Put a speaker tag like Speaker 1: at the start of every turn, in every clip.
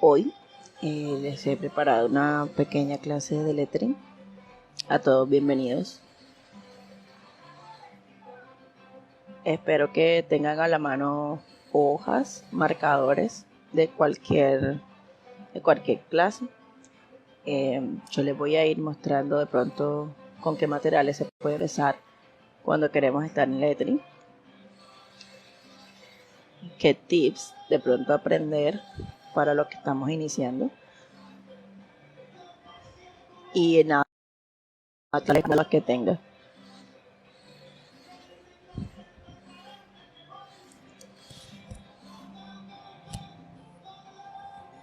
Speaker 1: Hoy les he preparado una pequeña clase de lettering. A todos bienvenidos. Espero que tengan a la mano hojas, marcadores de cualquier clase. Yo les voy a ir mostrando de pronto con qué materiales se puede empezar cuando queremos estar en lettering, qué tips de pronto aprender para los que estamos iniciando, y nada, las que tenga.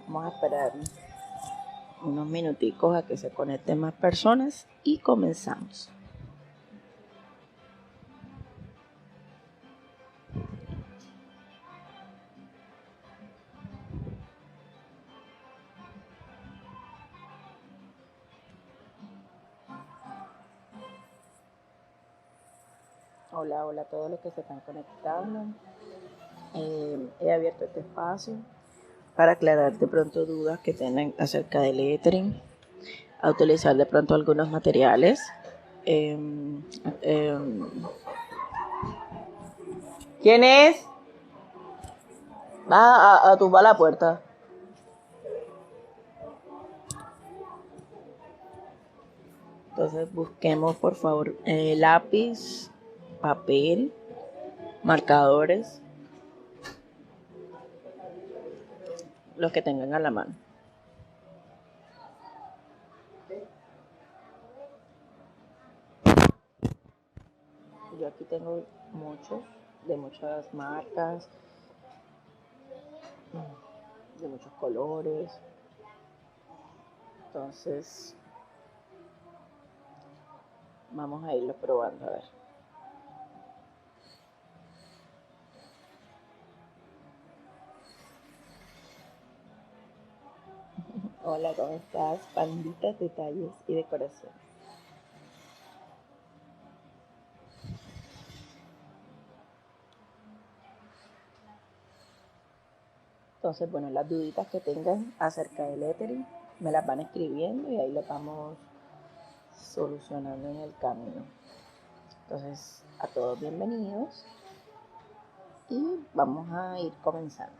Speaker 1: Vamos a esperar unos minuticos a que se conecten más personas y comenzamos. Hola a todos los que se están conectando. He abierto este espacio para aclarar de pronto dudas que tengan acerca del lettering, a utilizar de pronto algunos materiales. ¿Quién es? Va a tumbar la puerta. Entonces busquemos por favor lápiz, papel, marcadores, los que tengan a la mano. Yo aquí tengo muchos, de muchas marcas, de muchos colores. Entonces vamos a irlo probando a ver. Hola, ¿cómo estás? Panditas, detalles y decoración. Entonces, bueno, las duditas que tengan acerca del lettering me las van escribiendo y ahí las vamos solucionando en el camino. Entonces, a todos bienvenidos y vamos a ir comenzando.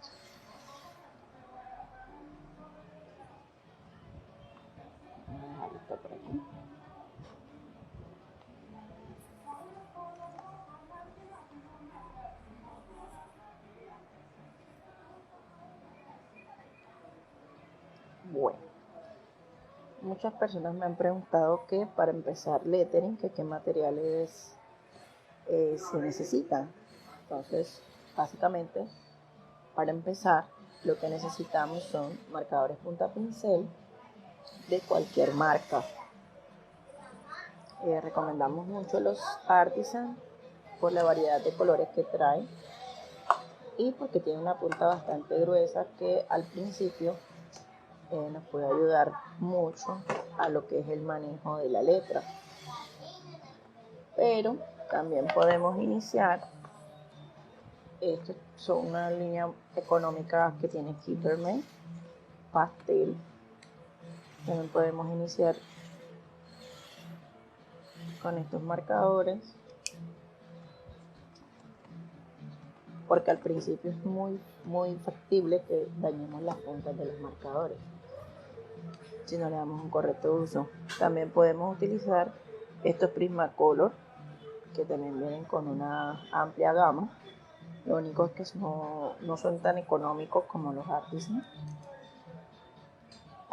Speaker 1: Vamos a dejar esto por aquí. Bueno, muchas personas me han preguntado que para empezar lettering, que qué materiales se necesitan. Entonces, básicamente, para empezar, lo que necesitamos son marcadores punta pincel de cualquier marca. Recomendamos mucho los Artisan por la variedad de colores que trae y porque tiene una punta bastante gruesa que al principio nos puede ayudar mucho a lo que es el manejo de la letra. Pero también podemos iniciar. Estos son una línea económica que tiene Keeperman, pastel. También podemos iniciar con estos marcadores, porque al principio es muy factible que dañemos las puntas de los marcadores si no le damos un correcto uso. También podemos utilizar estos Prismacolor, que también vienen con una amplia gama. Lo único es que no son tan económicos como los Artisan.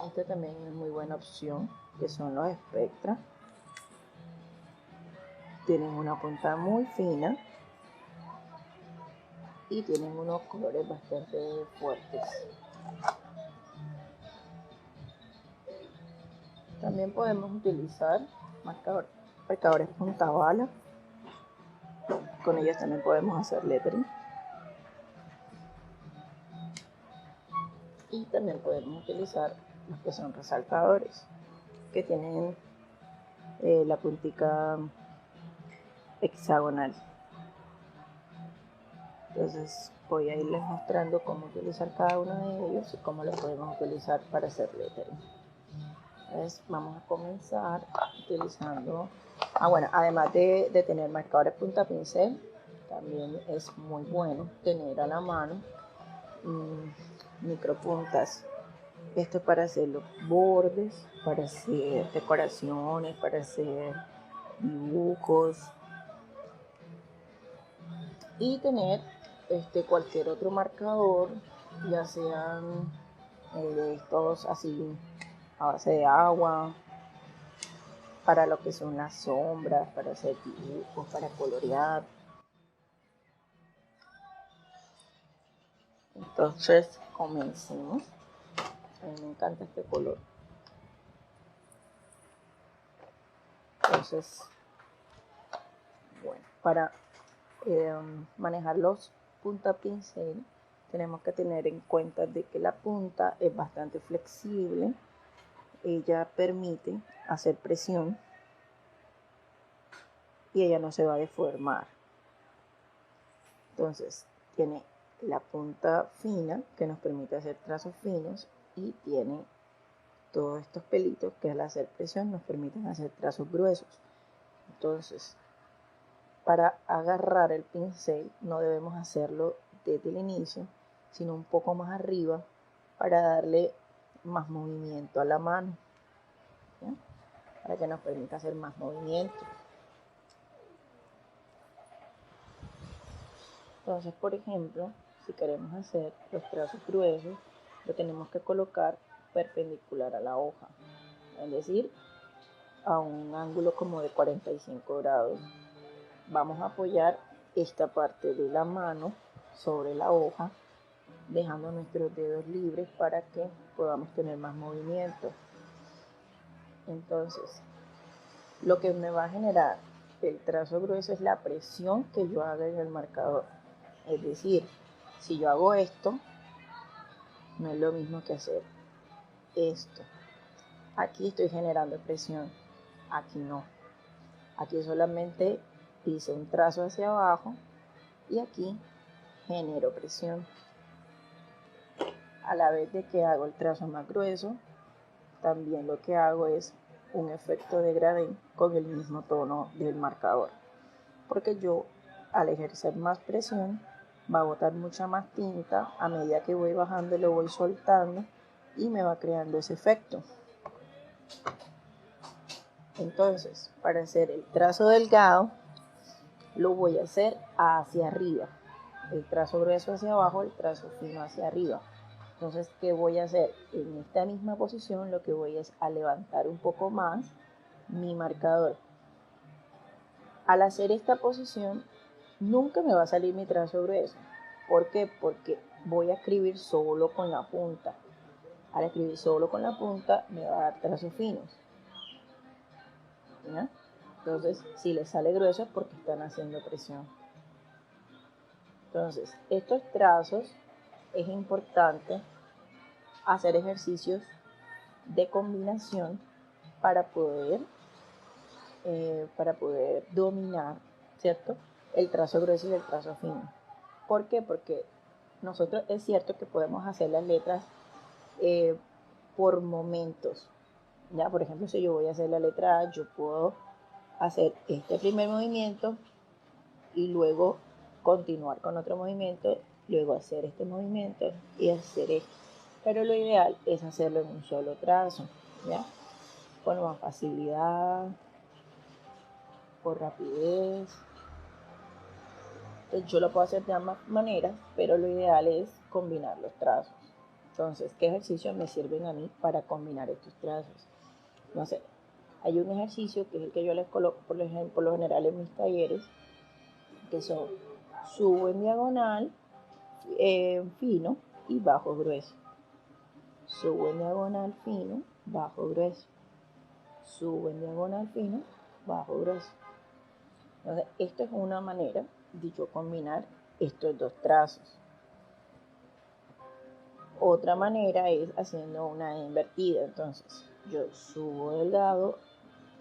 Speaker 1: Este también es muy buena opción, que son los Spectra. Tienen una punta muy fina y tienen unos colores bastante fuertes. También podemos utilizar marcadores punta bala. Con ellos también podemos hacer lettering. Y también podemos utilizar los que son resaltadores, que tienen la puntica hexagonal. Entonces Entonces voy a irles mostrando cómo utilizar cada uno de ellos y cómo los podemos utilizar para hacer lettering. Entonces vamos a comenzar utilizando, bueno, además de tener marcadores punta pincel, también es muy bueno tener a la mano micropuntas. Esto es para hacer los bordes, para hacer decoraciones, para hacer dibujos y tener cualquier otro marcador, ya sean estos así a base de agua, para lo que son las sombras, para hacer dibujos, para colorear. Entonces comencemos. A mí me encanta este color. Entonces, bueno, para manejar los punta pincel tenemos que tener en cuenta de que la punta es bastante flexible. Ella permite hacer presión y ella no se va a deformar. Entonces tiene la punta fina que nos permite hacer trazos finos y tiene todos estos pelitos que al hacer presión nos permiten hacer trazos gruesos. Entonces, para agarrar el pincel no debemos hacerlo desde el inicio, sino un poco más arriba para darle más movimiento a la mano, ¿ya? Para que nos permita hacer más movimiento. Entonces, por ejemplo, si queremos hacer los trazos gruesos, lo tenemos que colocar perpendicular a la hoja, es decir, a un ángulo como de 45 grados. Vamos a apoyar esta parte de la mano sobre la hoja, dejando nuestros dedos libres para que podamos tener más movimiento. Entonces, lo que me va a generar el trazo grueso es la presión que yo haga en el marcador. Es decir, si yo hago esto, no es lo mismo que hacer esto. Aquí estoy generando presión, aquí no. Aquí solamente hice un trazo hacia abajo y aquí genero presión. A la vez de que hago el trazo más grueso, también lo que hago es un efecto de gradient con el mismo tono del marcador, porque yo al ejercer más presión va a botar mucha más tinta. A medida que voy bajando lo voy soltando y me va creando ese efecto. Entonces, para hacer el trazo delgado lo voy a hacer hacia arriba, el trazo grueso hacia abajo, el trazo fino hacia arriba. Entonces, ¿qué voy a hacer? En esta misma posición lo que voy es a levantar un poco más mi marcador. Al hacer esta posición nunca me va a salir mi trazo grueso. ¿Por qué? Porque voy a escribir solo con la punta. Al escribir solo con la punta me va a dar trazos finos, ¿ya? Entonces, si les sale grueso es porque están haciendo presión. Entonces, estos trazos es importante hacer ejercicios de combinación para poder dominar, ¿cierto?, el trazo grueso y el trazo fino. ¿Por qué? Porque nosotros es cierto que podemos hacer las letras por momentos, ¿ya? Por ejemplo, si yo voy a hacer la letra A, yo puedo hacer este primer movimiento y luego continuar con otro movimiento, luego hacer este movimiento y hacer este. Pero lo ideal es hacerlo en un solo trazo, ¿ya? Con más facilidad, por rapidez. Entonces yo lo puedo hacer de ambas maneras, pero lo ideal es combinar los trazos. Entonces, ¿qué ejercicios me sirven a mí para combinar estos trazos? No sé, hay un ejercicio que es el que yo les coloco por lo general en mis talleres, que son subo en diagonal, fino y bajo grueso. Subo en diagonal, fino, bajo grueso. Subo en diagonal, fino, bajo grueso. Entonces, esto es una manera de yo combinar estos dos trazos. Otra manera es haciendo una invertida. Entonces, yo subo delgado,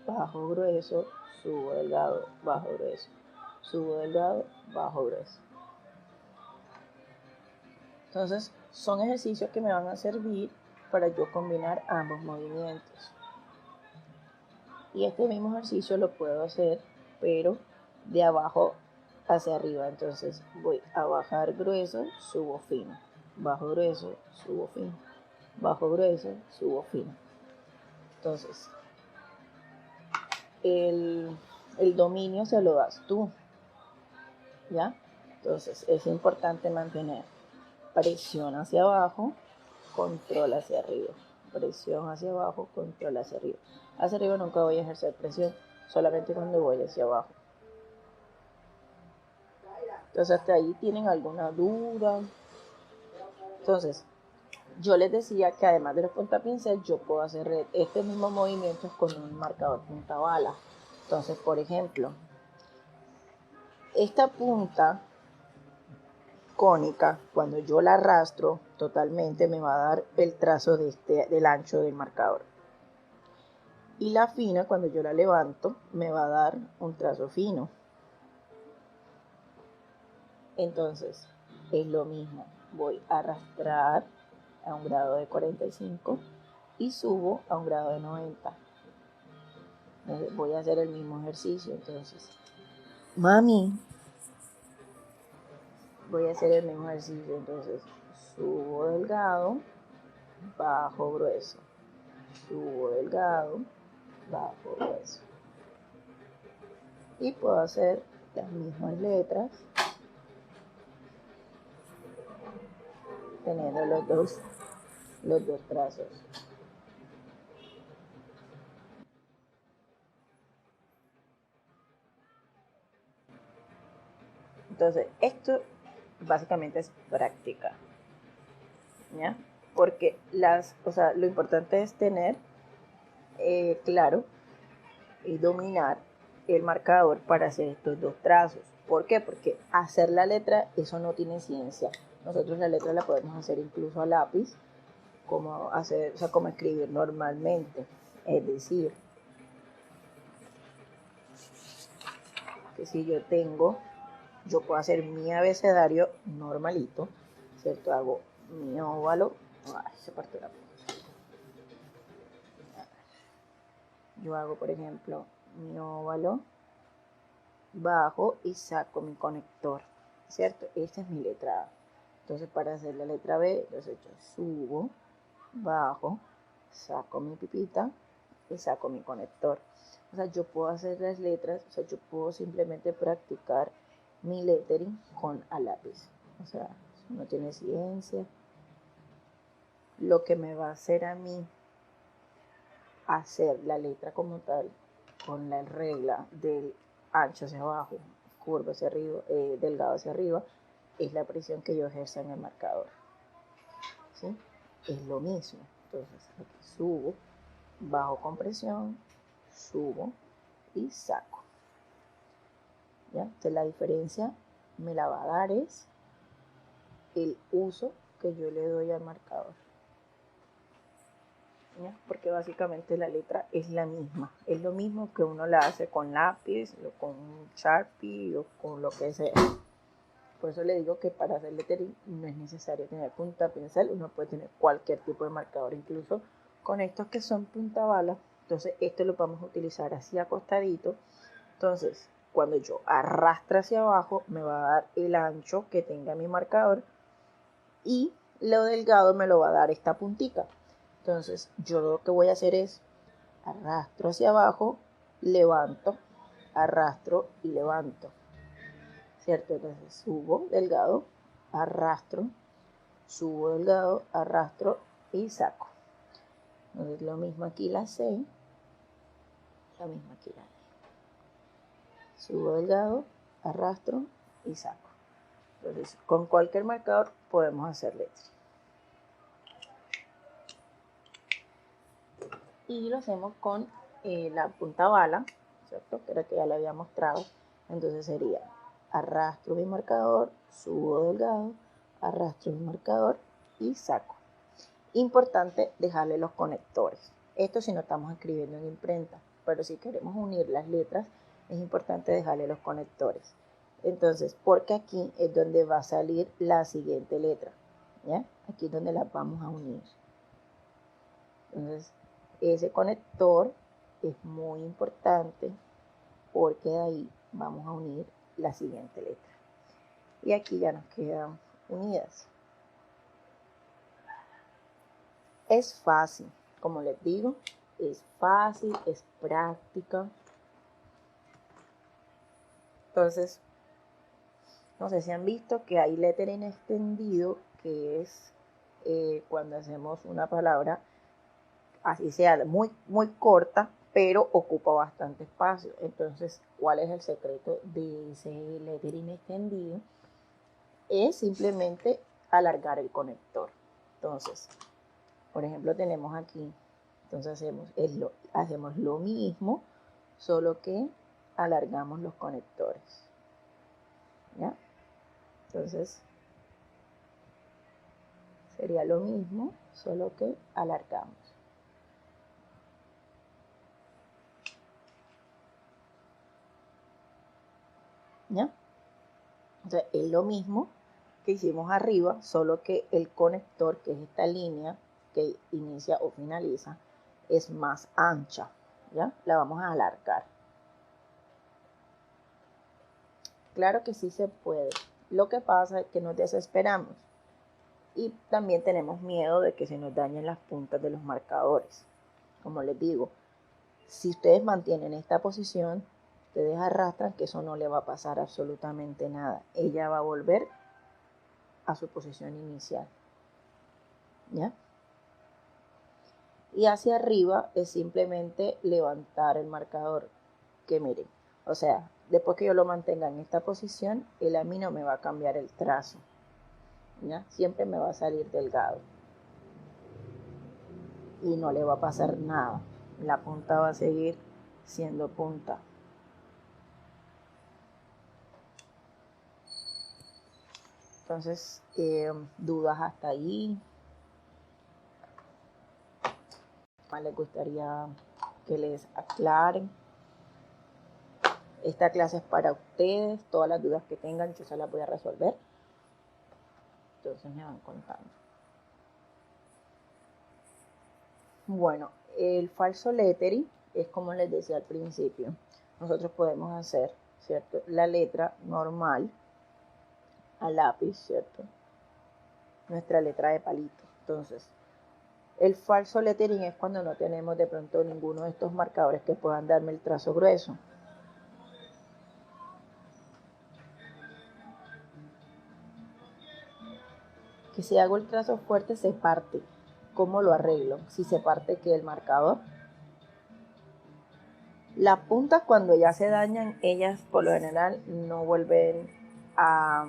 Speaker 1: bajo grueso, subo delgado, bajo grueso, subo delgado, bajo grueso. Entonces, son ejercicios que me van a servir para yo combinar ambos movimientos. Y este mismo ejercicio lo puedo hacer, pero de abajo hacia arriba. Entonces, voy a bajar grueso, subo fino. Bajo grueso, subo fino. Bajo grueso, subo fino. Entonces, el dominio se lo das tú, ¿ya? Entonces, es importante mantener presión hacia abajo, control hacia arriba. Presión hacia abajo, control hacia arriba. Hacia arriba nunca voy a ejercer presión, solamente cuando voy hacia abajo. Entonces, hasta ahí tienen alguna duda. Entonces, yo les decía que además de los puntapincel, yo puedo hacer este mismo movimiento con un marcador punta bala. Entonces, por ejemplo, esta punta cónica, cuando yo la arrastro totalmente, me va a dar el trazo del ancho del marcador. Y la fina, cuando yo la levanto, me va a dar un trazo fino. Entonces, es lo mismo. Voy a arrastrar a un grado de 45 y subo a un grado de 90. Voy a hacer el mismo ejercicio. Entonces, mami, voy a hacer el mismo ejercicio. Entonces, subo delgado, bajo grueso. Subo delgado, bajo grueso. Y puedo hacer las mismas letras teniendo los dos trazos. Entonces, esto básicamente es práctica, ¿ya? Porque lo importante es tener claro y dominar el marcador para hacer estos dos trazos. ¿Por qué? Porque hacer la letra, eso no tiene ciencia. Nosotros la letra la podemos hacer incluso a lápiz, como escribir normalmente. Es decir, que si yo puedo hacer mi abecedario normalito, ¿cierto? Hago mi óvalo. Ay, se partió la... Yo hago, por ejemplo, mi óvalo, bajo y saco mi conector, ¿cierto? Esta es mi letra A. Entonces, para hacer la letra B, entonces yo subo, bajo, saco mi pipita y saco mi conector. O sea, yo puedo hacer las letras, o sea, yo puedo simplemente practicar mi lettering con a lápiz. O sea, no tiene ciencia. Lo que me va a hacer a mí hacer la letra como tal, con la regla del ancho hacia abajo, curva hacia arriba, delgado hacia arriba, es la presión que yo ejerzo en el marcador. ¿Sí? Es lo mismo. Entonces, aquí subo, bajo con presión, subo y saco. ¿Ya? Entonces, la diferencia me la va a dar es el uso que yo le doy al marcador. ¿Ya? Porque básicamente la letra es la misma. Es lo mismo que uno la hace con lápiz, o con un Sharpie o con lo que sea. Por eso le digo que para hacer lettering no es necesario tener punta pincel, uno puede tener cualquier tipo de marcador, incluso con estos que son punta bala. Entonces esto lo vamos a utilizar así acostadito. Entonces cuando yo arrastre hacia abajo me va a dar el ancho que tenga mi marcador y lo delgado me lo va a dar esta puntica. Entonces yo lo que voy a hacer es arrastro hacia abajo, levanto, arrastro y levanto. ¿Cierto? Entonces subo delgado, arrastro, subo delgado, arrastro y saco. Entonces lo mismo aquí la C, lo mismo aquí la D. Subo delgado, arrastro y saco. Entonces con cualquier marcador podemos hacer letras. Y lo hacemos con la punta bala, ¿cierto? Que era que ya le había mostrado. Entonces sería arrastro mi marcador, subo delgado, arrastro mi marcador y saco. Importante dejarle los conectores. Esto si no estamos escribiendo en imprenta, pero si queremos unir las letras, es importante dejarle los conectores. Entonces, porque aquí es donde va a salir la siguiente letra. ¿ya? Aquí es donde las vamos a unir. Entonces, ese conector es muy importante porque de ahí vamos a unir la siguiente letra. Y aquí ya nos quedan unidas. Es fácil, como les digo, es fácil, es práctica. Entonces, no sé si han visto que hay lettering extendido, que es cuando hacemos una palabra, así sea muy, muy corta, pero ocupa bastante espacio. Entonces, ¿cuál es el secreto de ese lettering extendido? Es simplemente alargar el conector. Entonces, por ejemplo, tenemos aquí, entonces hacemos lo mismo, solo que alargamos los conectores. ¿Ya? Entonces, sería lo mismo, solo que alargamos. ¿Ya? Entonces, es lo mismo que hicimos arriba, solo que el conector, que es esta línea que inicia o finaliza, es más ancha. ¿Ya? La vamos a alargar. Claro que sí se puede. Lo que pasa es que nos desesperamos y también tenemos miedo de que se nos dañen las puntas de los marcadores. Como les digo, si ustedes mantienen esta posición, ustedes arrastran, que eso no le va a pasar absolutamente nada. Ella va a volver a su posición inicial. ¿Ya? Y hacia arriba es simplemente levantar el marcador. Que miren, o sea, después que yo lo mantenga en esta posición, él a mí no me va a cambiar el trazo. ¿Ya? Siempre me va a salir delgado. Y no le va a pasar nada. La punta va a seguir siendo punta. Entonces, dudas hasta ahí. Más les gustaría que les aclaren. Esta clase es para ustedes. Todas las dudas que tengan, yo se las voy a resolver. Entonces me van contando. Bueno, el falso lettering es como les decía al principio. Nosotros podemos hacer, ¿cierto?, la letra normal a lápiz, ¿cierto? Nuestra letra de palito. Entonces, el falso lettering es cuando no tenemos de pronto ninguno de estos marcadores que puedan darme el trazo grueso. Que si hago el trazo fuerte se parte. ¿Cómo lo arreglo? Si se parte, ¿qué? El marcador. Las puntas, cuando ya se dañan, ellas por lo general no vuelven a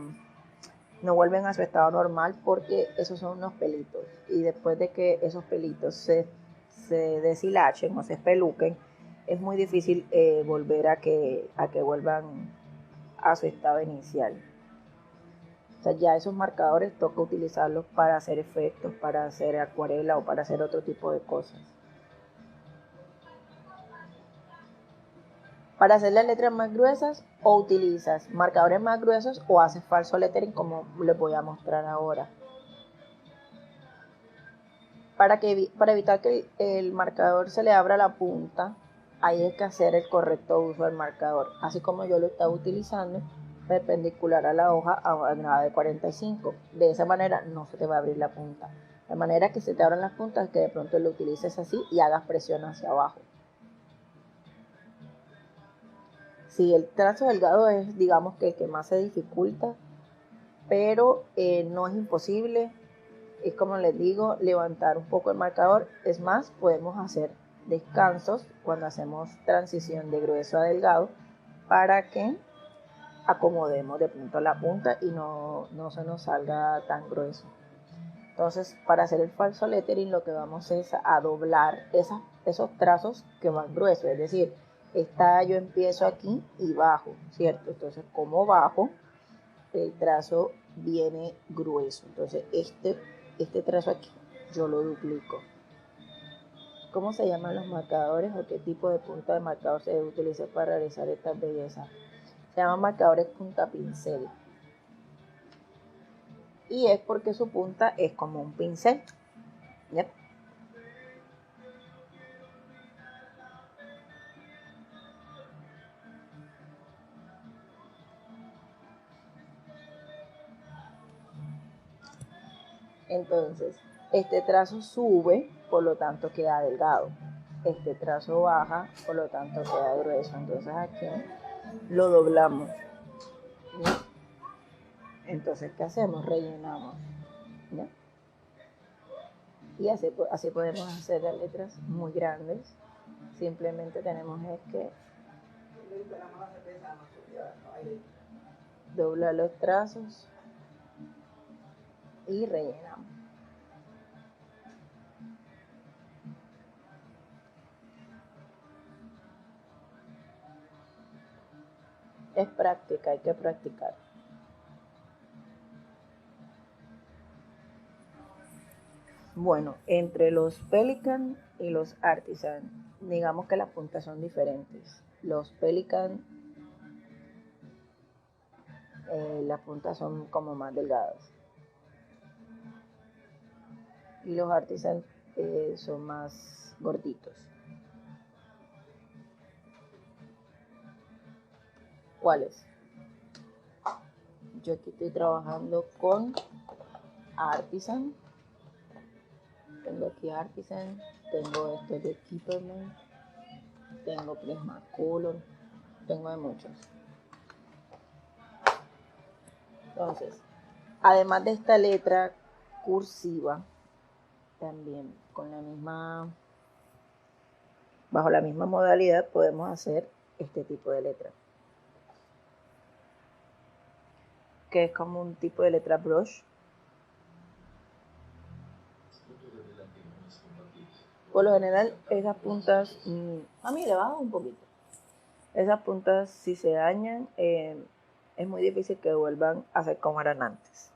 Speaker 1: su estado normal, porque esos son unos pelitos. Y después de que esos pelitos se deshilachen o se espeluquen, es muy difícil volver a que vuelvan a su estado inicial. O sea, ya esos marcadores toca utilizarlos para hacer efectos, para hacer acuarela o para hacer otro tipo de cosas. Para hacer las letras más gruesas, o utilizas marcadores más gruesos o haces falso lettering, como les voy a mostrar ahora. Para evitar que el marcador se le abra la punta, hay que hacer el correcto uso del marcador, así como yo lo estaba utilizando, perpendicular a la hoja a grado de 45. De esa manera no se te va a abrir la punta. De manera que se te abran las puntas, que de pronto lo utilices así y hagas presión hacia abajo. Si el trazo delgado es, digamos, que el que más se dificulta, pero no es imposible. Es como les digo, levantar un poco el marcador. Es más, podemos hacer descansos cuando hacemos transición de grueso a delgado para que acomodemos de pronto la punta y no se nos salga tan grueso. Entonces, para hacer el falso lettering, lo que vamos es a doblar esos trazos que van gruesos. Es decir, yo empiezo aquí y bajo, ¿cierto? Entonces, como bajo, el trazo viene grueso. Entonces, este trazo aquí yo lo duplico. ¿Cómo se llaman los marcadores o qué tipo de punta de marcador se debe utilizar para realizar estas bellezas? Se llaman marcadores punta pincel. y es porque su punta es como un pincel. ¿Ya? Entonces, este trazo sube, por lo tanto queda delgado. Este trazo baja, por lo tanto queda grueso. Entonces aquí lo doblamos. ¿Ya? Entonces, ¿qué hacemos? Rellenamos. ¿Ya? Y así podemos hacer las letras muy grandes. Simplemente tenemos que doblar los trazos y rellenamos. Es práctica, hay que practicar. Bueno, entre los Pelikan y los Artisan, digamos que las puntas son diferentes. Los Pelikan, las puntas son como más delgadas. Y los Artisan son más gorditos. ¿Cuáles? Yo aquí estoy trabajando con Artisan. Tengo aquí Artisan, tengo este de Keeperman, tengo Prismacolor, tengo de muchos. Entonces, además de esta letra cursiva, también bajo la misma modalidad podemos hacer este tipo de letra, que es como un tipo de letra brush. Por lo general, esas puntas, a mí le bajo un poquito. Esas puntas, si se dañan, es muy difícil que vuelvan a ser como eran antes.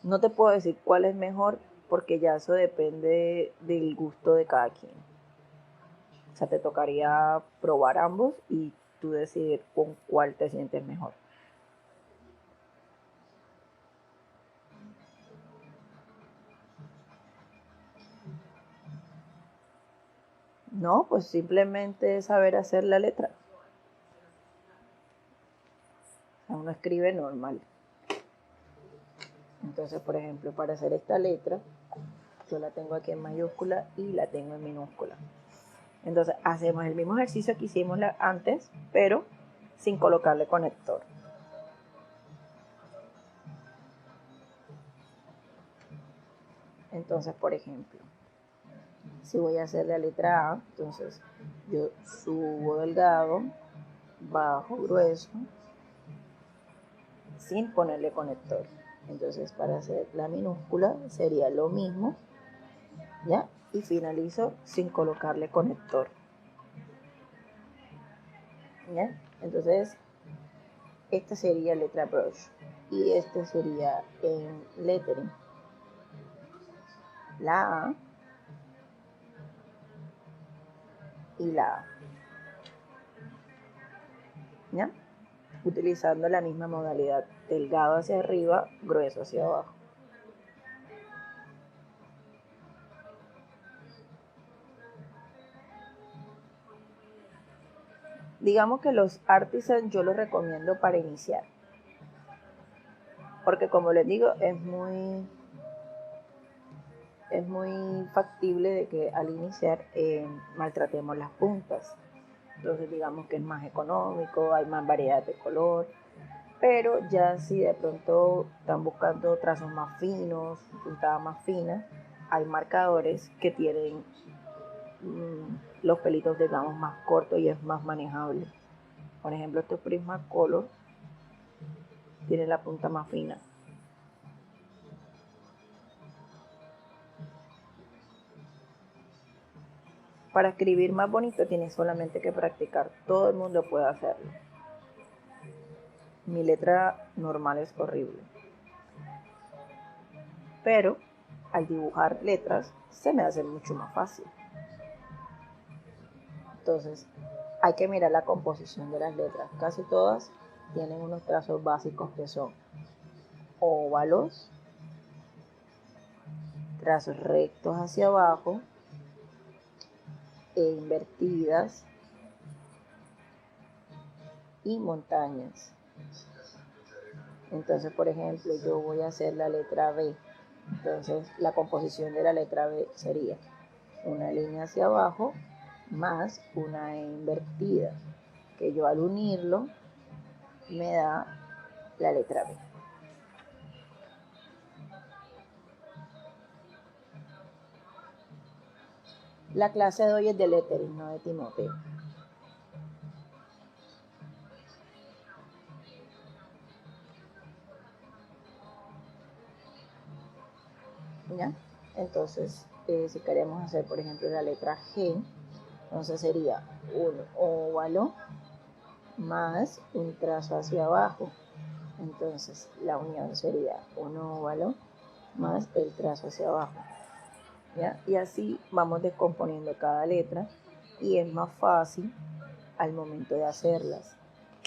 Speaker 1: No te puedo decir cuál es mejor porque ya eso depende del gusto de cada quien. O sea, te tocaría probar ambos y tú decidir con cuál te sientes mejor. No, pues simplemente saber hacer la letra. O sea, uno escribe normal. Entonces, por ejemplo, para hacer esta letra, yo la tengo aquí en mayúscula y la tengo en minúscula. Entonces, hacemos el mismo ejercicio que hicimos antes, pero sin colocarle conector. Entonces, por ejemplo, si voy a hacer la letra A, entonces yo subo delgado, bajo grueso, sin ponerle conector. Entonces, para hacer la minúscula sería lo mismo, ¿ya? Y finalizo sin colocarle conector. ¿Ya? Entonces, esta sería letra brush y este sería en lettering. La A y la A. ¿Ya? Utilizando la misma modalidad, delgado hacia arriba, grueso hacia abajo. Digamos que los Artisan yo los recomiendo para iniciar, porque como les digo, es muy factible de que al iniciar maltratemos las puntas. Entonces digamos que es más económico, hay más variedad de color, pero ya si de pronto están buscando trazos más finos, puntadas más finas, hay marcadores que tienen los pelitos, digamos, más cortos y es más manejable. Por ejemplo, este Prismacolor tiene la punta más fina. Para escribir más bonito tienes solamente que practicar. Todo el mundo puede hacerlo. Mi letra normal es horrible. Pero al dibujar letras se me hace mucho más fácil. Entonces hay que mirar la composición de las letras. Casi todas tienen unos trazos básicos que son óvalos, trazos rectos hacia abajo e invertidas y montañas. Entonces, por ejemplo, yo voy a hacer la letra B. Entonces, la composición de la letra B sería una línea hacia abajo más una E invertida, que yo al unirlo me da la letra B. La clase de hoy es de lettering, no de Timoteo. ¿Ya? Entonces, si queremos hacer, por ejemplo, la letra G, entonces sería un óvalo más un trazo hacia abajo. Entonces, la unión sería un óvalo más el trazo hacia abajo. ¿Ya? Y así vamos descomponiendo cada letra y es más fácil al momento de hacerlas.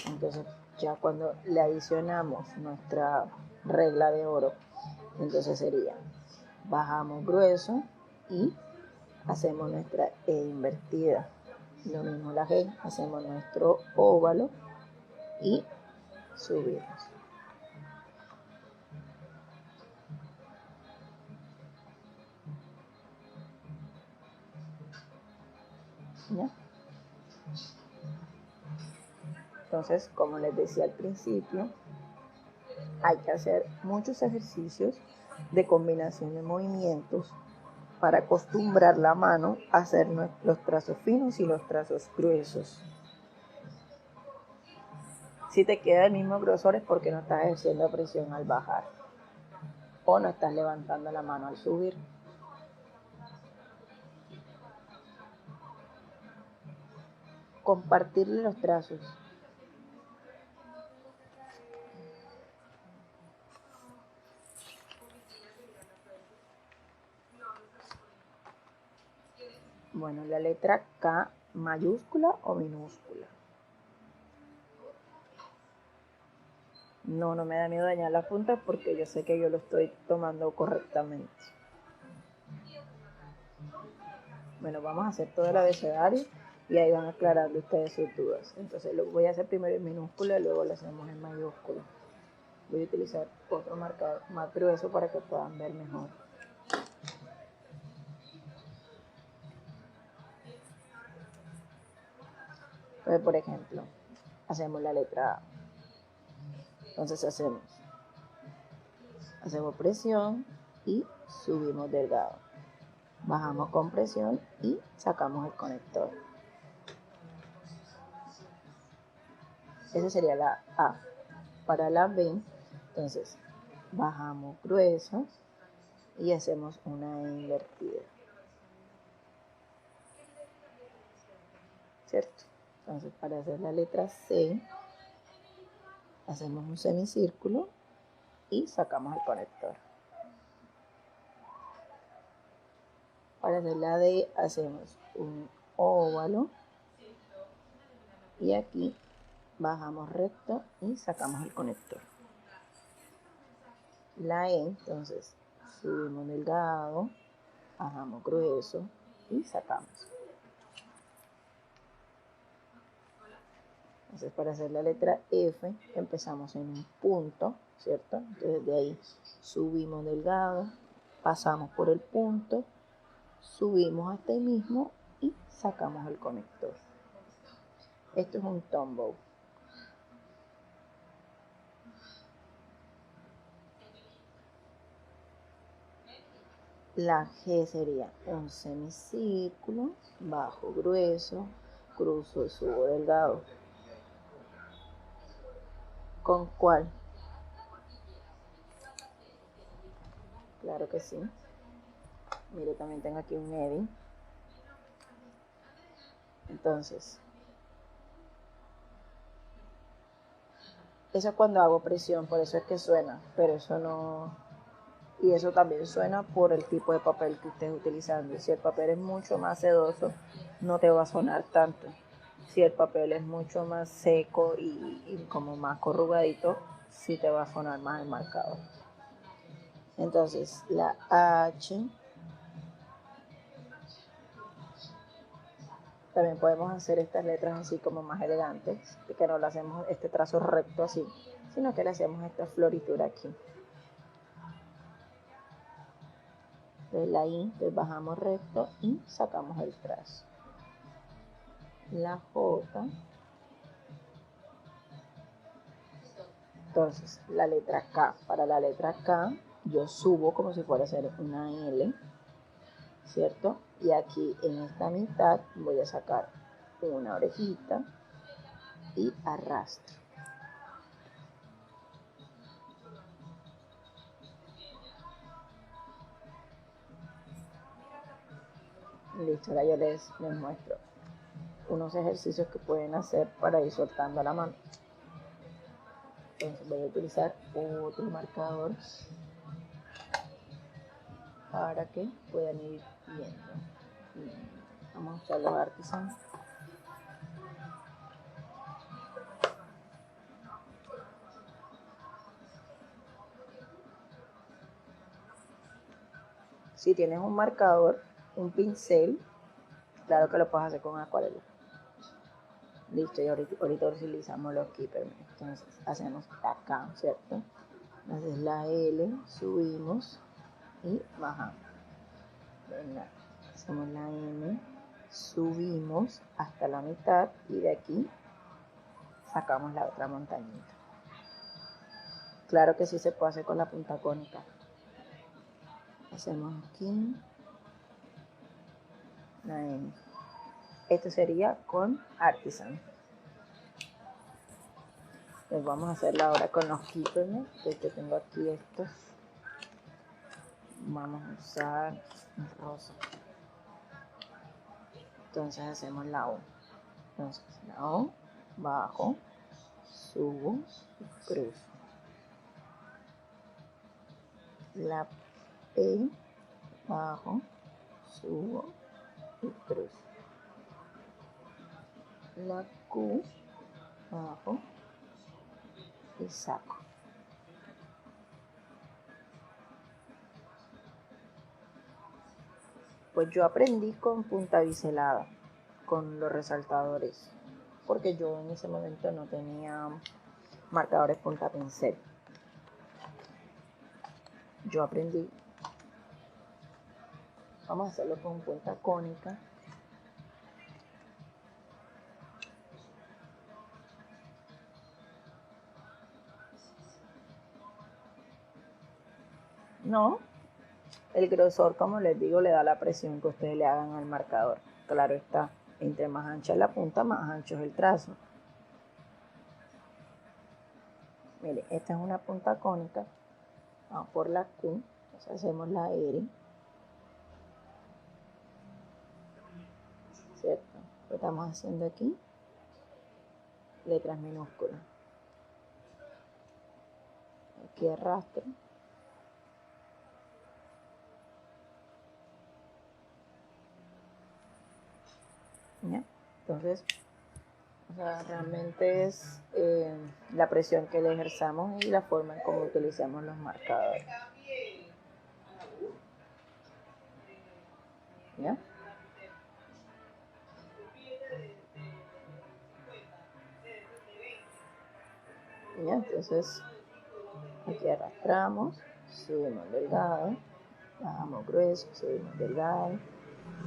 Speaker 1: Entonces, ya cuando le adicionamos nuestra regla de oro, entonces sería bajamos grueso y hacemos nuestra E invertida. Lo mismo la G, hacemos nuestro óvalo y subimos. ¿Ya? Entonces, como les decía al principio, hay que hacer muchos ejercicios de combinación de movimientos para acostumbrar la mano a hacer los trazos finos y los trazos gruesos. Si te queda el mismo grosor es porque no estás ejerciendo presión al bajar o no estás levantando la mano al subir. Compartirle los trazos. Bueno, la letra K, mayúscula o minúscula. No me da miedo dañar la punta porque yo sé que yo lo estoy tomando correctamente. Bueno, vamos a hacer todo el abecedario y ahí van a aclarar ustedes sus dudas. Entonces lo voy a hacer primero en minúscula y luego lo hacemos en mayúscula. Voy a utilizar otro marcador más grueso para que puedan ver mejor. Entonces, por ejemplo, hacemos la letra A. Entonces hacemos presión y subimos delgado. Bajamos con presión y sacamos el conector. Esa sería la A. Para la B, entonces bajamos grueso y hacemos una E invertida. ¿Cierto? Entonces, para hacer la letra C, hacemos un semicírculo y sacamos el conector. Para hacer la D, hacemos un óvalo y aquí bajamos recto y sacamos el conector. La E, entonces, subimos delgado, bajamos grueso y sacamos. Entonces, para hacer la letra F, empezamos en un punto, ¿cierto? Entonces, de ahí subimos delgado, pasamos por el punto, subimos hasta ahí mismo y sacamos el conector. Esto es un tombow. La G sería un semicírculo, bajo grueso, cruzo y subo delgado. ¿Con cuál? Claro que sí. Mire, también tengo aquí un eddy. Entonces, eso es cuando hago presión, por eso es que suena, pero eso no... Y eso también suena por el tipo de papel que estés utilizando. Si el papel es mucho más sedoso, no te va a sonar tanto. Si el papel es mucho más seco y como más corrugadito, sí te va a sonar más el marcador. Entonces la H. También podemos hacer estas letras así como más elegantes, que no le hacemos este trazo recto así, sino que le hacemos esta floritura aquí. Entonces la I, entonces bajamos recto y sacamos el trazo. La J. Entonces la letra K. Para la letra K yo subo como si fuera a hacer una L, ¿cierto? Y aquí en esta mitad voy a sacar una orejita y arrastro. Listo, ahora yo les muestro unos ejercicios que pueden hacer para ir soltando la mano. Entonces voy a utilizar otro marcador para que puedan ir viendo. Vamos a usar los artesanos. Si tienes un marcador, un pincel, claro que lo puedes hacer con acuarela. Listo, y ahorita utilizamos los keepers. Entonces hacemos acá, ¿cierto? Entonces la L, subimos y bajamos. Venga, hacemos la M, subimos hasta la mitad y de aquí sacamos la otra montañita. Claro que sí se puede hacer con la punta cónica. Hacemos aquí la M. Esto sería con artisan. Pues vamos a hacerlo ahora con los keepers. Que tengo aquí estos. Vamos a usar rosa. Entonces hacemos la O. Entonces la O, bajo, subo y cruzo. La P, bajo, subo y cruzo. La Q, bajo y saco. Pues yo aprendí con punta biselada, con los resaltadores, porque yo en ese momento no tenía marcadores punta pincel. Yo aprendí, vamos a hacerlo con punta cónica. No, el grosor, como les digo, le da la presión que ustedes le hagan al marcador. Claro está, entre más ancha es la punta, más ancho es el trazo. Mire, esta es una punta cónica. Vamos por la Q, entonces hacemos la R. ¿Cierto? Lo estamos haciendo aquí. Letras minúsculas. Aquí arrastro. ¿Ya? Entonces, o sea, realmente es la presión que le ejerzamos y la forma en cómo utilizamos los marcadores. ¿Ya? ¿Ya? Entonces, aquí arrastramos, subimos delgado, bajamos grueso, subimos delgado,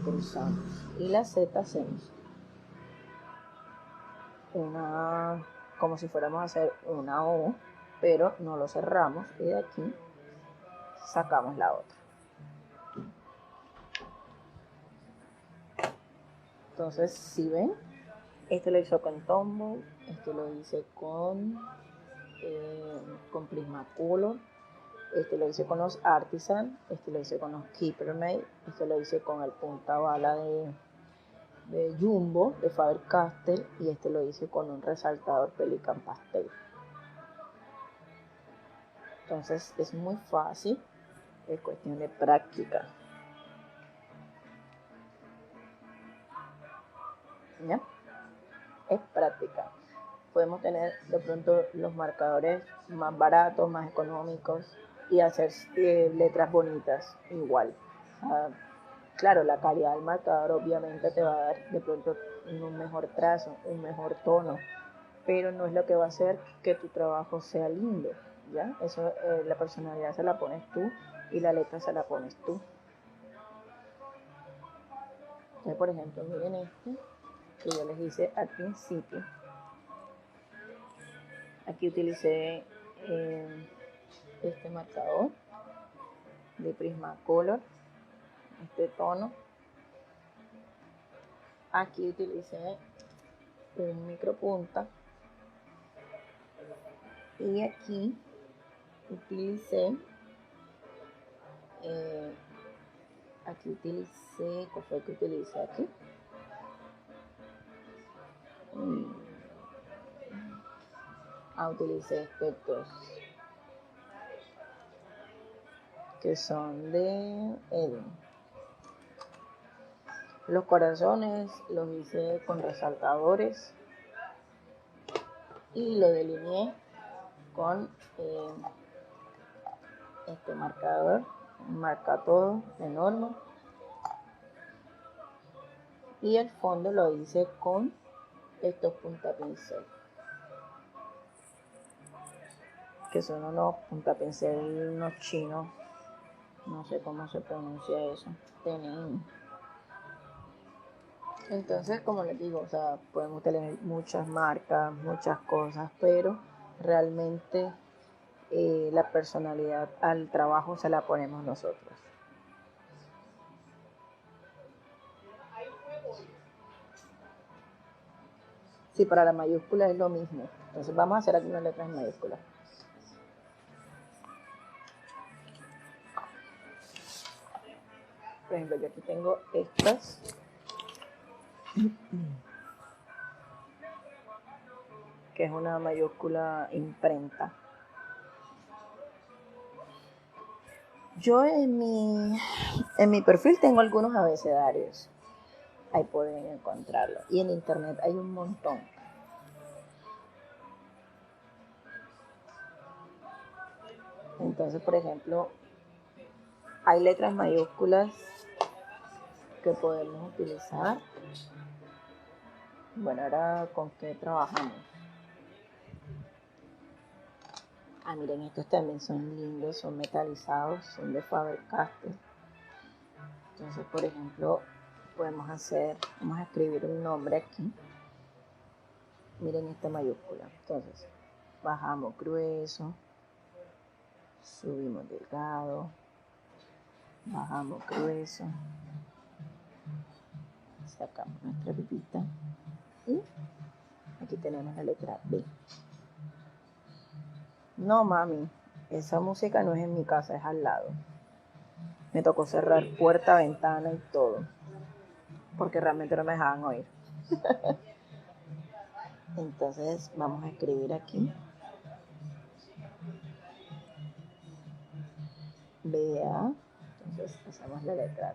Speaker 1: cruzamos. Y la Z hacemos una, como si fuéramos a hacer una O, pero no lo cerramos y de aquí sacamos la otra. Entonces, si ven, este lo hizo con Tombow, este lo hice con Prismacolor, este lo hice con los Artisan, este lo hice con los Keeper Made, este lo hice con el punta bala de Jumbo, de Faber-Castell, y este lo hice con un resaltador Pelican Pastel. Entonces es muy fácil, es cuestión de práctica. ¿Ya? es práctica. Podemos tener de pronto los marcadores más baratos, más económicos y hacer letras bonitas igual. Claro, la calidad del marcador obviamente te va a dar de pronto un mejor trazo, un mejor tono, pero no es lo que va a hacer que tu trabajo sea lindo, ¿ya? Eso, la personalidad se la pones tú y la letra se la pones tú. Entonces, por ejemplo, miren este que yo les hice al principio. Aquí utilicé este marcador de Prismacolor, este tono. Aquí utilicé un micropunta y aquí utilicé ¿cuál fue que utilicé aquí? Utilicé estos dos que son de Eden. Los corazones los hice con resaltadores y lo delineé con este marcador, marca todo enorme, y el fondo lo hice con estos puntapincel, que son unos puntapincel, unos chinos, no sé cómo se pronuncia eso, tienen. Entonces, como les digo, o sea, podemos tener muchas marcas, muchas cosas, pero realmente la personalidad al trabajo se la ponemos nosotros. Sí, para la mayúscula es lo mismo. Entonces vamos a hacer aquí unas letras en mayúsculas. Por ejemplo, yo aquí tengo estas. Que es una mayúscula imprenta. Yo en mi perfil tengo algunos abecedarios. Ahí pueden encontrarlo. Y en internet hay un montón. Entonces, por ejemplo, hay letras mayúsculas que podemos utilizar. Bueno, ahora ¿con qué trabajamos? Miren, estos también son lindos, son metalizados, son de Faber-Castell. Entonces, por ejemplo, vamos a escribir un nombre aquí. Miren esta mayúscula. Entonces, bajamos grueso, subimos delgado, bajamos grueso, sacamos nuestra pipita y aquí tenemos la letra B. No, mami, esa música no es en mi casa, es al lado. Me tocó cerrar puerta, ventana y todo, porque realmente no me dejaban oír. Entonces vamos a escribir aquí BA. Entonces hacemos la letra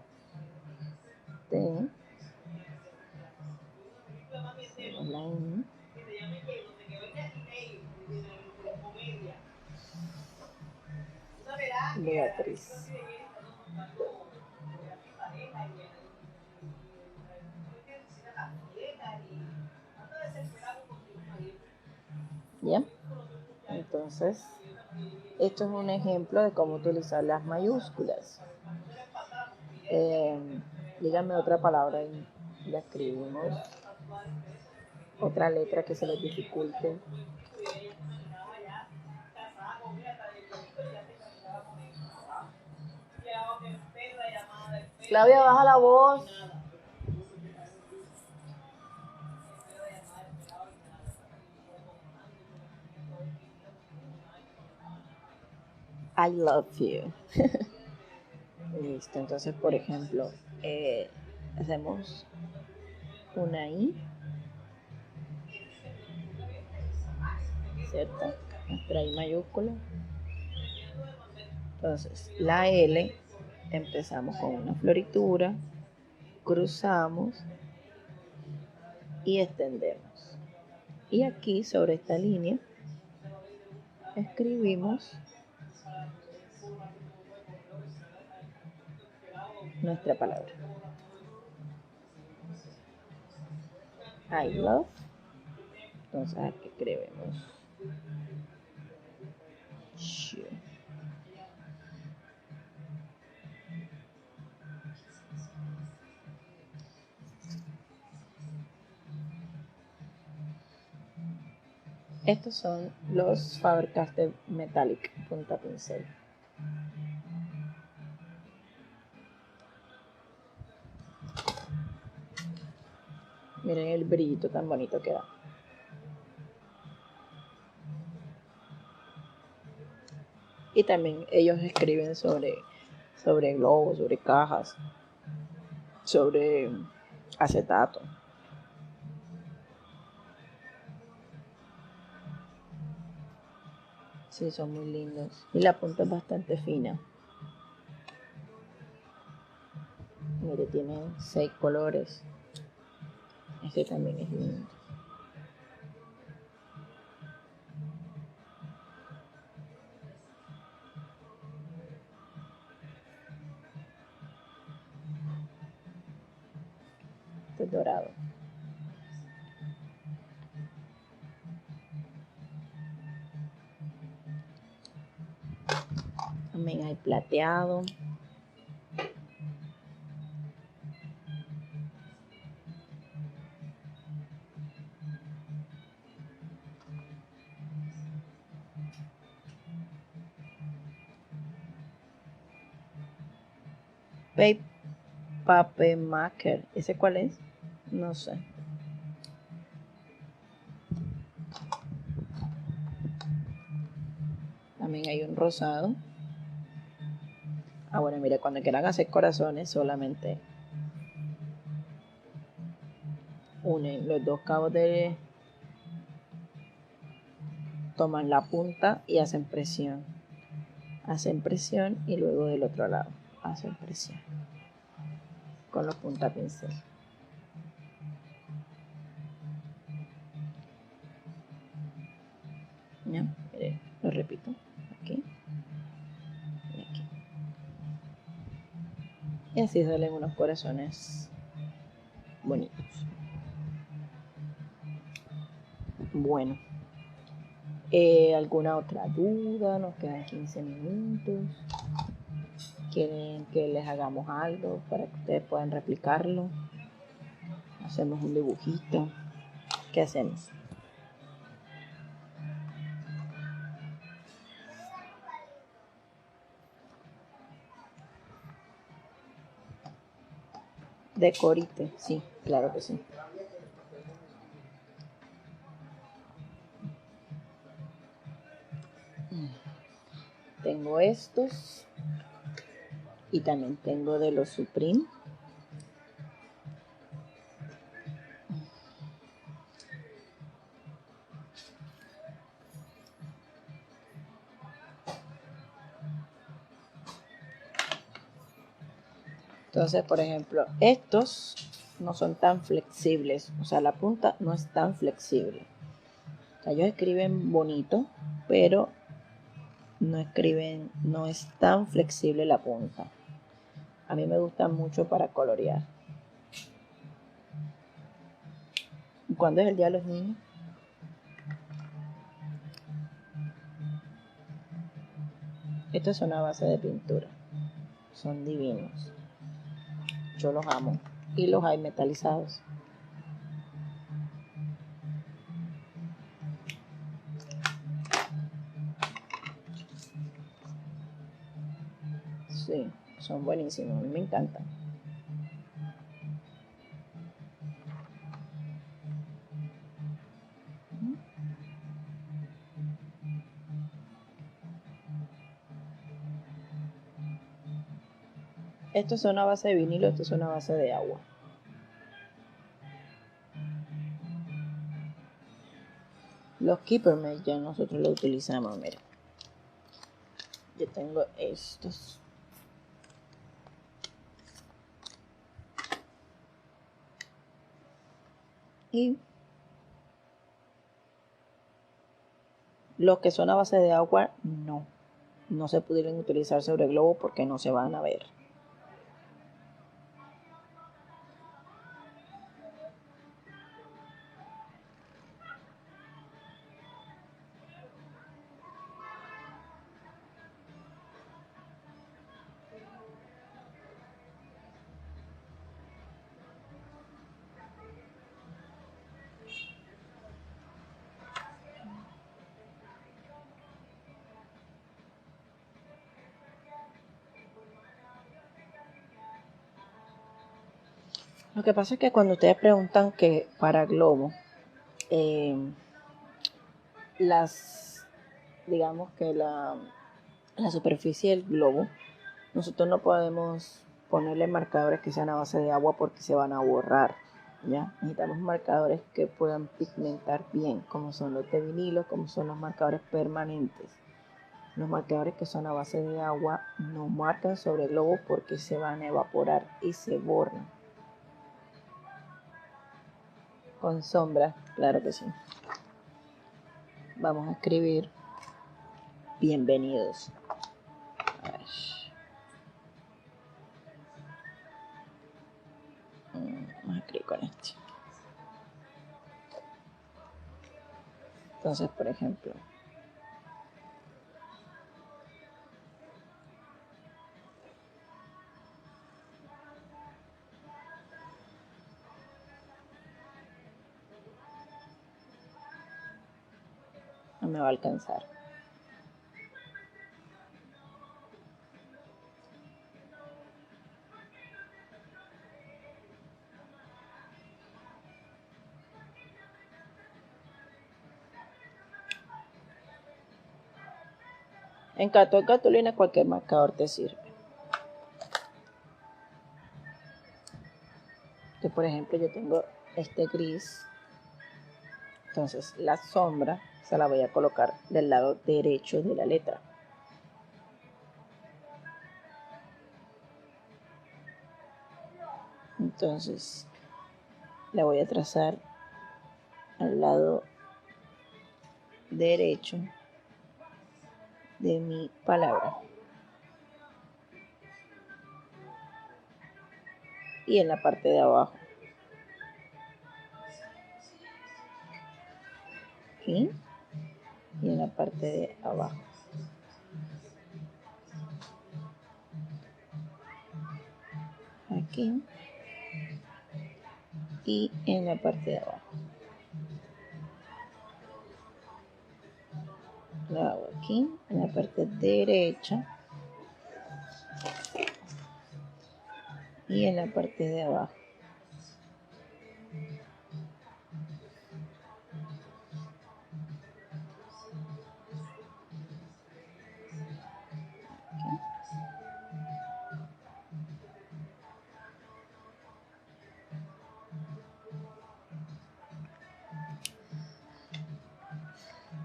Speaker 1: T, hacemos la I, Beatriz. ¿Bien? Entonces, esto es un ejemplo de cómo utilizar las mayúsculas. Díganme otra palabra y la escribimos. Otra letra que se les dificulte. Claudia, baja la voz. I love you. Listo, entonces por ejemplo, hacemos una I, ¿cierto? Nuestra I mayúscula. Entonces, la L, empezamos con una floritura, cruzamos y extendemos. Y aquí sobre esta línea escribimos nuestra palabra. I love. Entonces aquí escribimos you. Estos son los Faber-Castell Metallic punta pincel. Miren el brillito tan bonito que da. Y también ellos escriben sobre globos, sobre cajas, sobre acetato. Sí, son muy lindos. Y la punta es bastante fina. Mire, tiene 6 colores. Este también es lindo. Este es dorado. También hay plateado. Papermaker. ¿Ese cuál es? No sé. También hay un rosado. Ah, bueno, mire, cuando quieran hacer corazones solamente unen los dos cabos de... Toman la punta y hacen presión. Hacen presión y luego del otro lado hacen presión. Con los punta pincel. ¿Ya? Mire, lo repito. Aquí. Y aquí. Y así salen unos corazones bonitos. Bueno. ¿Alguna otra duda? Nos quedan 15 minutos. ¿Quieren que les hagamos algo para que ustedes puedan replicarlo? Hacemos un dibujito. ¿Qué hacemos? Decorite, sí, claro que sí. Tengo estos y también tengo de los Supreme. Entonces, por ejemplo, estos no son tan flexibles, o sea, la punta no es tan flexible. O sea, ellos escriben bonito, pero no es tan flexible la punta. A mí me gusta mucho para colorear. ¿Cuándo es el Día de los Niños? Estos son a base de pintura. Son divinos. Yo los amo. Y los hay metalizados. Sí, son buenísimos. A mí me encantan. Estos son a base de vinilo, estos son a base de agua. Los Keeper Made ya nosotros los utilizamos, mira. Yo tengo estos. Y Los que son a base de agua, no se pudieron utilizar sobre globo porque no se van a ver. Lo que pasa es que cuando ustedes preguntan que para globo, digamos que la superficie del globo, nosotros no podemos ponerle marcadores que sean a base de agua porque se van a borrar, ¿ya? Necesitamos marcadores que puedan pigmentar bien, como son los de vinilo, como son los marcadores permanentes. Los marcadores que son a base de agua no marcan sobre el globo porque se van a evaporar y se borran. Con sombra, claro que sí. Vamos a escribir bienvenidos. A ver. Vamos a escribir con este. Entonces, por ejemplo, no me va a alcanzar. En cartulina cualquier marcador te sirve. Que por ejemplo yo tengo este gris, entonces la sombra se la voy a colocar del lado derecho de la letra. Entonces la voy a trazar al lado derecho de mi palabra. Y en la parte de abajo. Aquí. Y en la parte de abajo. Aquí. Y en la parte de abajo. Lo hago aquí, en la parte derecha. Y en la parte de abajo.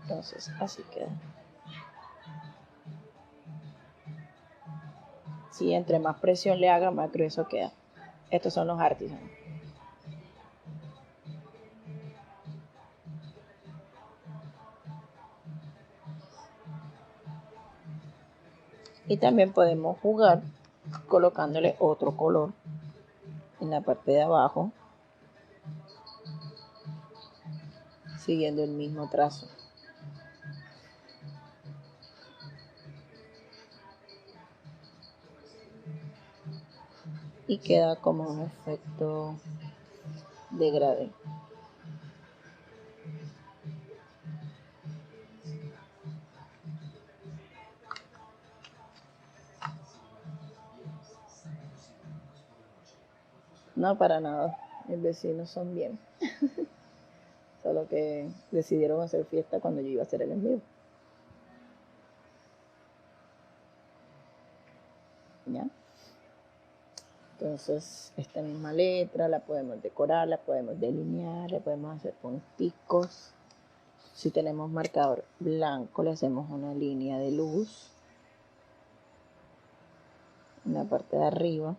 Speaker 1: Entonces, así queda. Si entre más presión le haga, más grueso queda. Estos son los artesanos. Y también podemos jugar colocándole otro color en la parte de abajo, siguiendo el mismo trazo. Y queda como un efecto degradé. No, para nada. Mis vecinos son bien. Solo que decidieron hacer fiesta cuando yo iba a hacer el envío. ¿Ya? Entonces, esta misma letra la podemos decorar, la podemos delinear, le podemos hacer punticos. Si tenemos marcador blanco, le hacemos una línea de luz en la parte de arriba.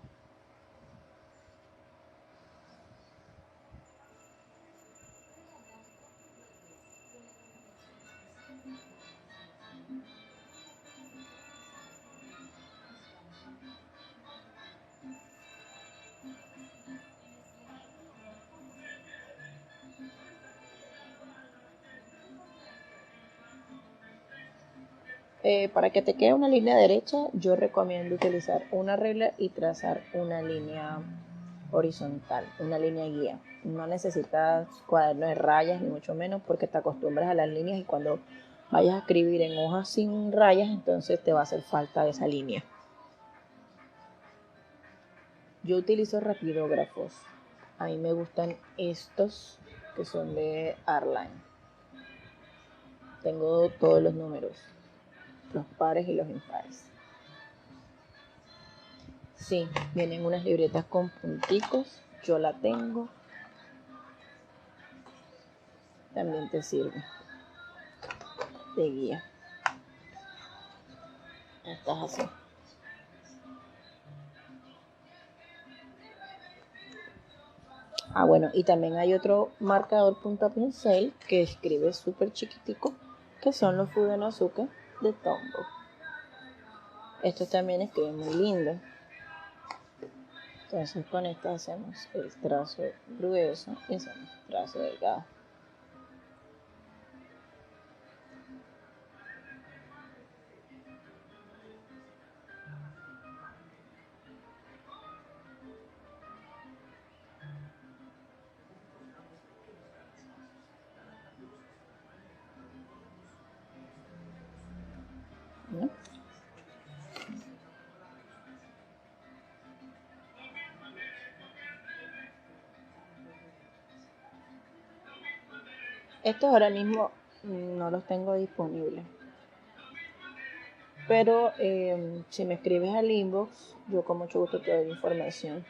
Speaker 1: Para que te quede una línea derecha, yo recomiendo utilizar una regla y trazar una línea horizontal, una línea guía. No necesitas cuaderno de rayas, ni mucho menos, porque te acostumbras a las líneas y cuando vayas a escribir en hojas sin rayas, entonces te va a hacer falta esa línea. Yo utilizo rapidógrafos. A mí me gustan estos que son de Artline. Tengo todos los números, los pares y los impares. Sí, vienen unas libretas con punticos. Yo la tengo. También te sirve de guía. Estás así. Bueno, y también hay otro marcador punta pincel que escribe súper chiquitico, que son los Fudenosuke de Tombow. Estos también escriben muy lindo. Entonces con esto hacemos el trazo grueso y hacemos el trazo delgado. ¿No? Estos ahora mismo no los tengo disponibles. Pero si me escribes al inbox, yo con mucho gusto te doy información.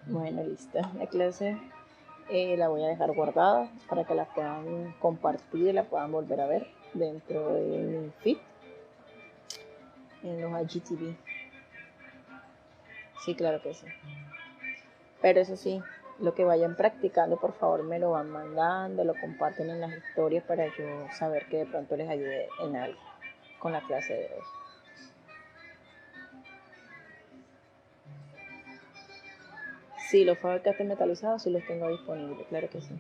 Speaker 1: Bueno, listo. La clase la voy a dejar guardada para que la puedan compartir y la puedan volver a ver dentro de mi feed en los IGTV. Sí, claro que sí. Pero eso sí, lo que vayan practicando, por favor, me lo van mandando, lo comparten en las historias para yo saber que de pronto les ayude en algo con la clase de hoy. Sí, los fabricantes metalizados sí los tengo disponibles, claro que sí.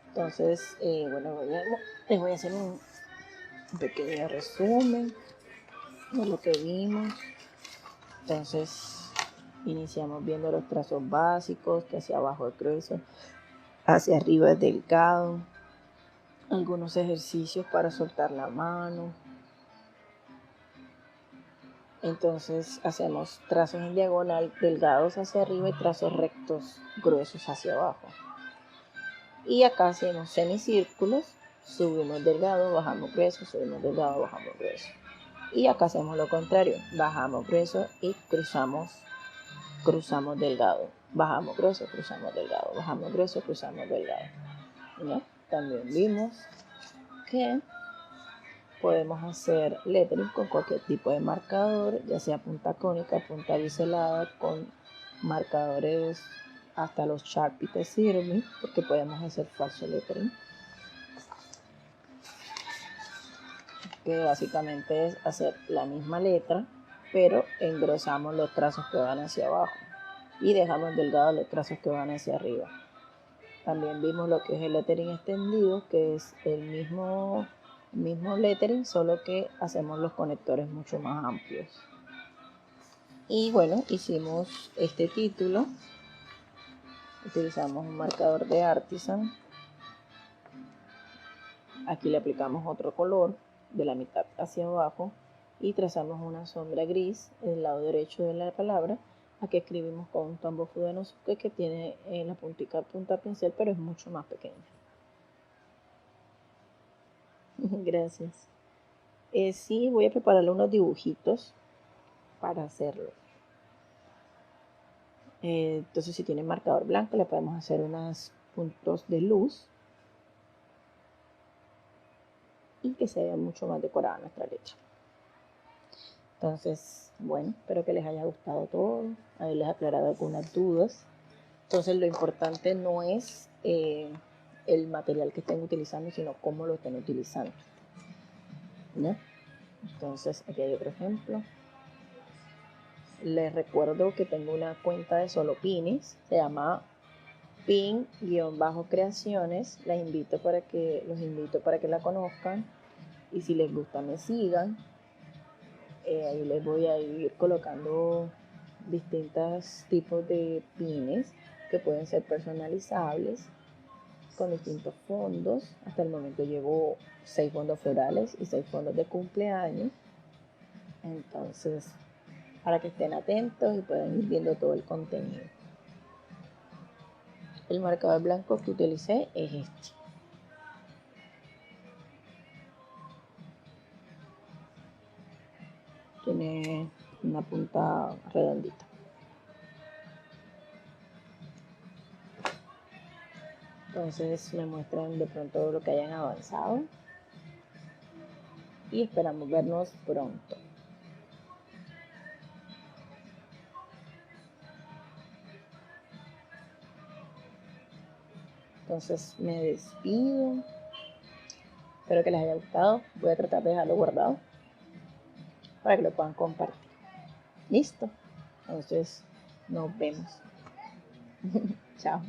Speaker 1: Entonces, bueno, les voy a hacer un pequeño resumen de lo que vimos. Entonces, iniciamos viendo los trazos básicos, que hacia abajo es grueso, hacia arriba es delgado, algunos ejercicios para soltar la mano. Entonces hacemos trazos en diagonal delgados hacia arriba y trazos rectos gruesos hacia abajo. Y acá hacemos semicírculos, subimos delgado, bajamos grueso, subimos delgado, bajamos grueso. Y acá hacemos lo contrario, bajamos grueso y cruzamos delgado, bajamos grueso, cruzamos delgado, bajamos grueso, cruzamos delgado. ¿No? También vimos que podemos hacer lettering con cualquier tipo de marcador, ya sea punta cónica, punta biselada, con marcadores hasta los Sharpie te sirven, porque podemos hacer falso lettering, que básicamente es hacer la misma letra, pero engrosamos los trazos que van hacia abajo y dejamos delgados los trazos que van hacia arriba. También vimos lo que es el lettering extendido, que es el mismo lettering, solo que hacemos los conectores mucho más amplios. Y bueno, hicimos este título. Utilizamos un marcador de Artisan. Aquí le aplicamos otro color de la mitad hacia abajo y trazamos una sombra gris en el lado derecho de la palabra. Aquí escribimos con un Tombow Fudenosuke que tiene la puntica punta pincel, pero es mucho más pequeña. Gracias. Sí, voy a prepararle unos dibujitos para hacerlo. Entonces, si tiene marcador blanco, le podemos hacer unos puntos de luz y que se vea mucho más decorada nuestra letra. Entonces, bueno, espero que les haya gustado todo, haberles aclarado algunas dudas. Entonces, lo importante no es el material que estén utilizando, sino cómo lo estén utilizando, ¿no? Entonces, aquí hay otro ejemplo. Les recuerdo que tengo una cuenta de solo pines, se llama pin-creaciones. Los invito para que la conozcan y si les gusta me sigan. Ahí les voy a ir colocando distintos tipos de pines que pueden ser personalizables con distintos fondos. Hasta el momento llevo 6 fondos florales y 6 fondos de cumpleaños. Entonces, para que estén atentos y puedan ir viendo todo el contenido. El marcador blanco que utilicé es este. Tiene una punta redondita. Entonces me muestran de pronto lo que hayan avanzado y esperamos vernos pronto. Entonces me despido. Espero que les haya gustado. Voy a tratar de dejarlo guardado para que lo puedan compartir. Listo. Entonces nos vemos. Chao.